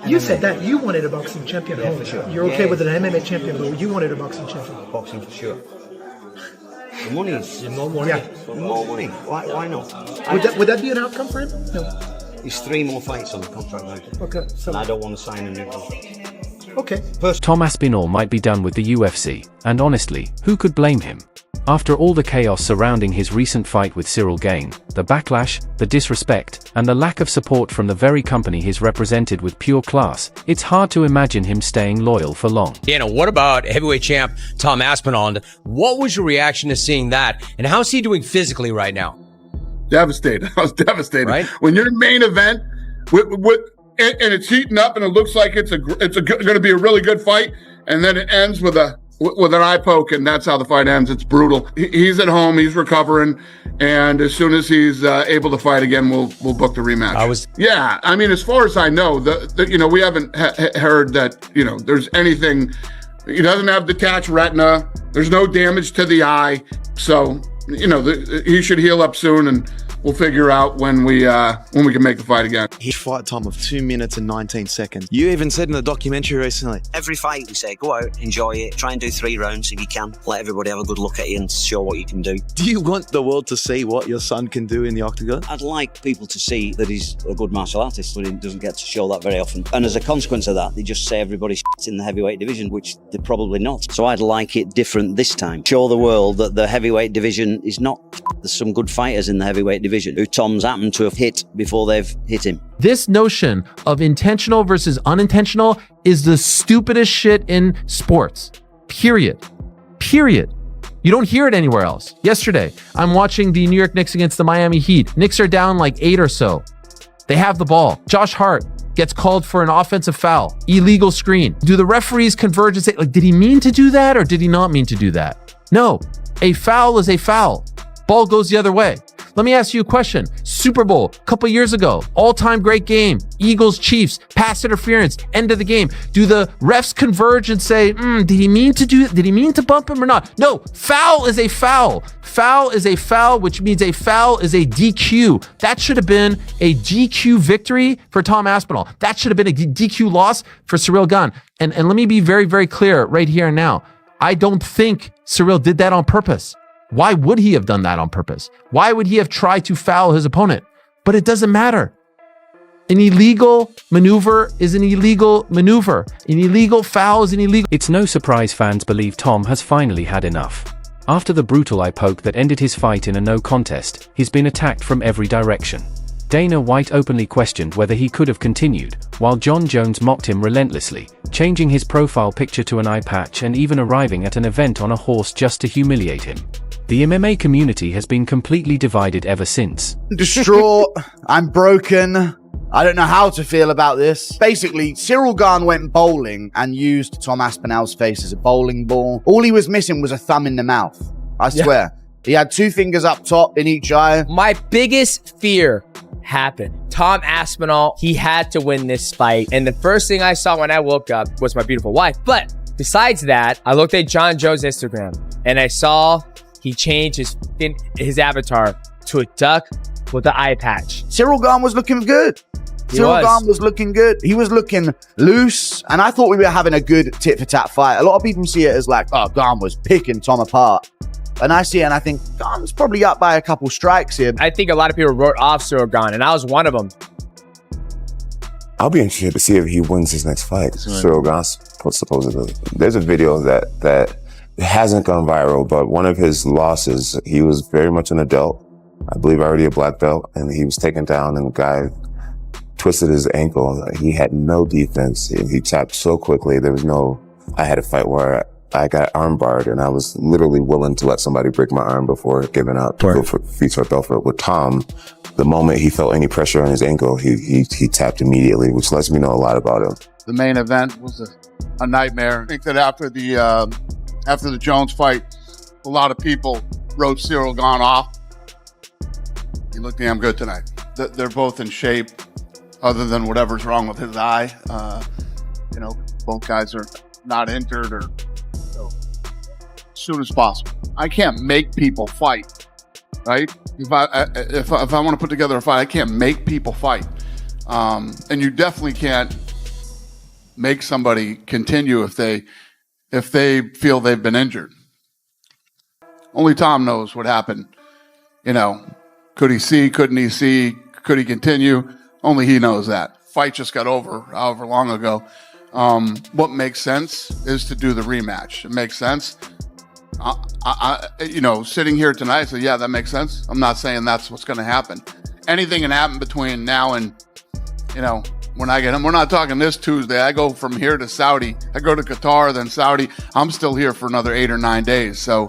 You said that you wanted a boxing champion at home. For sure. You're okay with an MMA champion, but you wanted a boxing champion. Boxing for sure. The money is More money. Yeah. more money. Why not? Would that be an outcome for him? No. There's 3 more fights on the contract now. Okay. So And I don't want to sign a new one. okay. Tom Aspinall might be done with the UFC, and honestly, who could blame him? After all the chaos surrounding his recent fight with Cyril Gane, the backlash, the disrespect, and the lack of support from the very company he's represented with pure class, it's hard to imagine him staying loyal for long. Dana, what about heavyweight champ Tom Aspinall? And what was your reaction to seeing that? And how's he doing physically right now? Devastated. I was devastated. Right? When your main event, and it's heating up, and it looks like it's going to be a really good fight, and then it ends with an eye poke, and that's how the fight ends. It's brutal. He's at home. He's recovering, and as soon as he's able to fight again, we'll book the rematch. Yeah, I mean, as far as I know, we haven't heard that there's anything. He doesn't have detached retina. There's no damage to the eye, so he should heal up soon, and we'll figure out when we can make the fight again. Fight time of 2 minutes and 19 seconds. You even said in the documentary recently. Every fight we say, go out, enjoy it, try and do 3 rounds if you can. Let everybody have a good look at you and show what you can do. Do you want the world to see what your son can do in the Octagon? I'd like people to see that he's a good martial artist, but he doesn't get to show that very often. And as a consequence of that, they just say everybody's in the heavyweight division, which they're probably not. So I'd like it different this time. Show the world that the heavyweight division is not. There's some good fighters in the heavyweight division who Tom's happened to have hit before they've hit him. This notion of intentional versus unintentional is the stupidest shit in sports. Period. You don't hear it anywhere else. Yesterday, I'm watching the New York Knicks against the Miami Heat. Knicks are down like 8 or so. They have the ball. Josh Hart gets called for an offensive foul. Illegal screen. Do the referees converge and say, did he mean to do that or did he not mean to do that? No. A foul is a foul. Ball goes the other way. Let me ask you a question. Super Bowl, a couple years ago, all-time great game. Eagles, Chiefs, pass interference, end of the game. Do the refs converge and say, did he mean to bump him or not? No, foul is a foul. Foul is a foul, which means a foul is a DQ. That should have been a DQ victory for Tom Aspinall. That should have been a DQ loss for Cyril Gane. And let me be very, very clear right here and now. I don't think Cyril did that on purpose. Why would he have done that on purpose? Why would he have tried to foul his opponent? But it doesn't matter. An illegal maneuver is an illegal maneuver. An illegal foul is an illegal... It's no surprise fans believe Tom has finally had enough. After the brutal eye poke that ended his fight in a no contest, he's been attacked from every direction. Dana White openly questioned whether he could have continued, while John Jones mocked him relentlessly, changing his profile picture to an eye patch and even arriving at an event on a horse just to humiliate him. The MMA community has been completely divided ever since. Distraught. I'm broken. I don't know how to feel about this. Basically, Cyril Gane went bowling and used Tom Aspinall's face as a bowling ball. All he was missing was a thumb in the mouth. I swear. Yeah. He had 2 fingers up top in each eye. My biggest fear happened. Tom Aspinall, he had to win this fight. And the first thing I saw when I woke up was my beautiful wife. But besides that, I looked at John Jones' Instagram and I saw he changed his avatar to a duck with the eye patch. Cyril Gane was looking good. Cyril Gane was looking good. He was looking loose. And I thought we were having a good tit-for-tat fight. A lot of people see it as like, oh, Gane was picking Tom apart. And I see it and I think, Gane's probably up by a couple strikes here. I think a lot of people wrote off Cyril Gane, and I was one of them. I'll be interested to see if he wins his next fight. Cyril Gane, supposedly. There's a video that hasn't gone viral, but one of his losses, he was very much an adult. I believe already a black belt, and he was taken down and the guy twisted his ankle. He had no defense. He tapped so quickly. I had a fight where I got arm barred and I was literally willing to let somebody break my arm before giving up for Vitor Belfort. With Tom, the moment he felt any pressure on his ankle, he tapped immediately, which lets me know a lot about him. The main event was a nightmare. I think that after the Jones fight, a lot of people wrote Cyril Gane off. He looked damn good tonight. They're both in shape, other than whatever's wrong with his eye. Both guys are not injured as soon as possible. I can't make people fight, right? If I want to put together a fight, I can't make people fight. And you definitely can't make somebody continue if they feel they've been injured. Only Tom knows what happened. Could he see? Couldn't he see? Could he continue? Only he knows that. Fight just got over however long ago. What makes sense is to do the rematch. It makes sense. Sitting here tonight, I say, yeah, that makes sense. I'm not saying that's what's going to happen. Anything can happen between now and, when I get him. We're not talking this Tuesday. I go from here to Saudi. I go to Qatar, then Saudi. I'm still here for another 8 or 9 days. So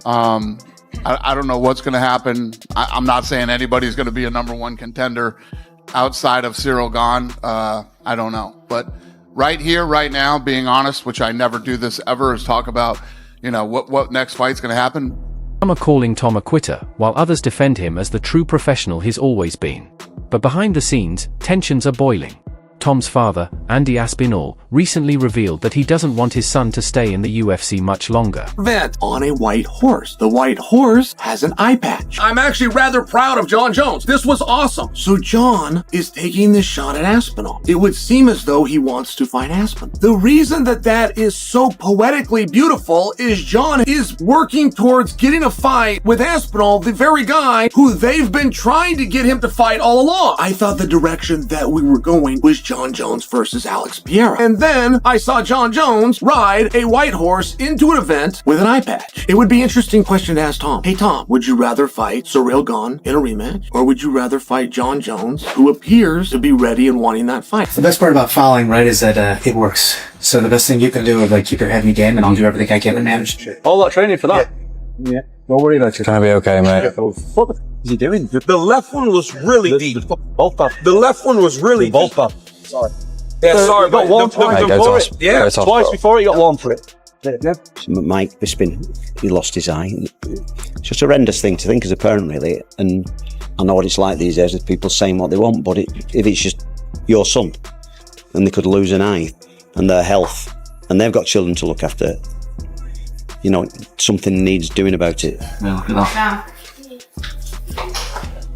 I don't know what's going to happen. I'm not saying anybody's going to be a number one contender outside of Cyril Gane. I don't know. But right here, right now, being honest, which I never do this ever, is talk about, what next fight's going to happen. Some are calling Tom a quitter, while others defend him as the true professional he's always been. But behind the scenes, tensions are boiling. Tom's father, Andy Aspinall, recently revealed that he doesn't want his son to stay in the UFC much longer. Event on a white horse. The white horse has an eye patch. I'm actually rather proud of John Jones. This was awesome. So John is taking this shot at Aspinall. It would seem as though he wants to fight Aspinall. The reason that is so poetically beautiful is John is working towards getting a fight with Aspinall, the very guy who they've been trying to get him to fight all along. I thought the direction that we were going was John Jones versus Alex Pereira. And then I saw John Jones ride a white horse into an event with an eye patch. It would be an interesting question to ask Tom. Hey Tom, would you rather fight Cyril Gane in a rematch, or would you rather fight John Jones, who appears to be ready and wanting that fight? The best part about fouling, right, is that it works. So the best thing you can do is keep your head in the game, and I'll do everything I can to manage. All that training for that? Yeah. Don't worry about it. Trying to be okay, mate. What is he doing? The left one was really deep. The left one was really deep. Sorry. Yeah, sorry, you got one for it. Yeah, twice before he got one for it. Yeah. Mike Bisping, he lost his eye. It's just a horrendous thing to think as a parent, really. And I know what it's like these days with people saying what they want, but if it's just your son and they could lose an eye and their health and they've got children to look after, something needs doing about it.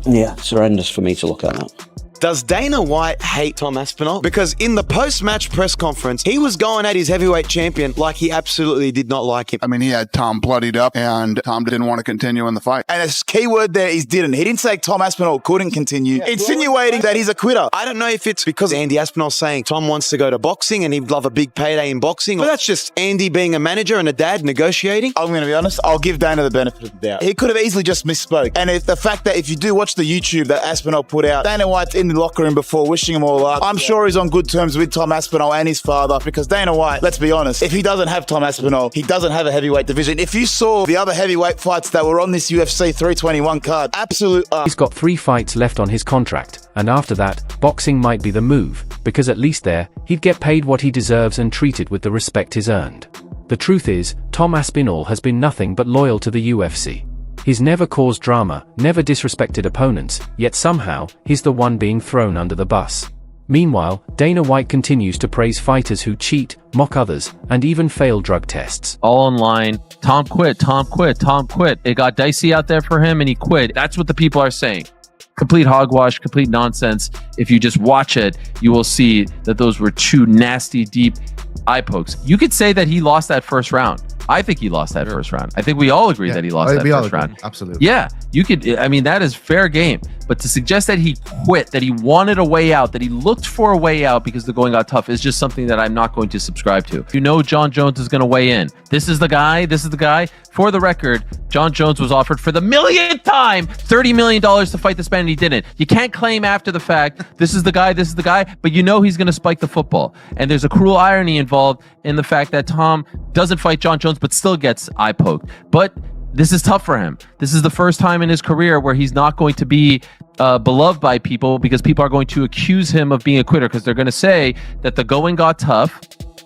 Yeah, it's horrendous for me to look at that. Does Dana White hate Tom Aspinall? Because in the post-match press conference, he was going at his heavyweight champion like he absolutely did not like him. I mean, he had Tom bloodied up, and Tom didn't want to continue in the fight. And a key word there is didn't. He didn't say Tom Aspinall couldn't continue, insinuating that he's a quitter. I don't know if it's because Andy Aspinall's saying Tom wants to go to boxing and he'd love a big payday in boxing, but that's just Andy being a manager and a dad negotiating. I'm going to be honest, I'll give Dana the benefit of the doubt. He could have easily just misspoke. And the fact that if you do watch the YouTube that Aspinall put out, Dana White's in the locker room before wishing him all luck. I'm sure he's on good terms with Tom Aspinall and his father, because Dana White, let's be honest, if he doesn't have Tom Aspinall, he doesn't have a heavyweight division. If you saw the other heavyweight fights that were on this UFC 321 card, absolute He's got 3 fights left on his contract, and after that, boxing might be the move, because at least there, he'd get paid what he deserves and treated with the respect he's earned. The truth is, Tom Aspinall has been nothing but loyal to the UFC. He's never caused drama, never disrespected opponents, yet somehow, he's the one being thrown under the bus. Meanwhile, Dana White continues to praise fighters who cheat, mock others, and even fail drug tests. All online, Tom quit, Tom quit, Tom quit. It got dicey out there for him and he quit. That's what the people are saying. Complete hogwash, complete nonsense. If you just watch it, you will see that those were 2 nasty, deep eye pokes. You could say that he lost that first round. I think he lost that first round. I think we all agree that he lost that first round. Absolutely. Yeah, you could, I mean, that is fair game. But to suggest that he quit, that he wanted a way out, that he looked for a way out because the going got tough is just something that I'm not going to subscribe to. You know John Jones is going to weigh in. This is the guy. For the record, John Jones was offered for the millionth time $30 million to fight this man and he didn't. You can't claim after the fact, this is the guy, but you know he's going to spike the football. And there's a cruel irony involved in the fact that Tom doesn't fight John Jones but still gets eye poked. But this is tough for him. This is the first time in his career where he's not going to be beloved by people because people are going to accuse him of being a quitter because they're going to say that the going got tough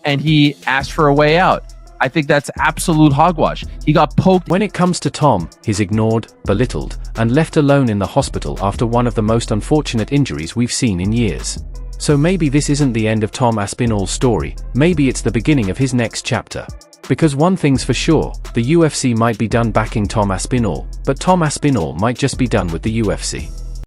and he asked for a way out. I think that's absolute hogwash. He got poked. When it comes to Tom, he's ignored, belittled, and left alone in the hospital after one of the most unfortunate injuries we've seen in years. So maybe this isn't the end of Tom Aspinall's story, maybe it's the beginning of his next chapter. Because one thing's for sure, the UFC might be done backing Tom Aspinall, but Tom Aspinall might just be done with the UFC.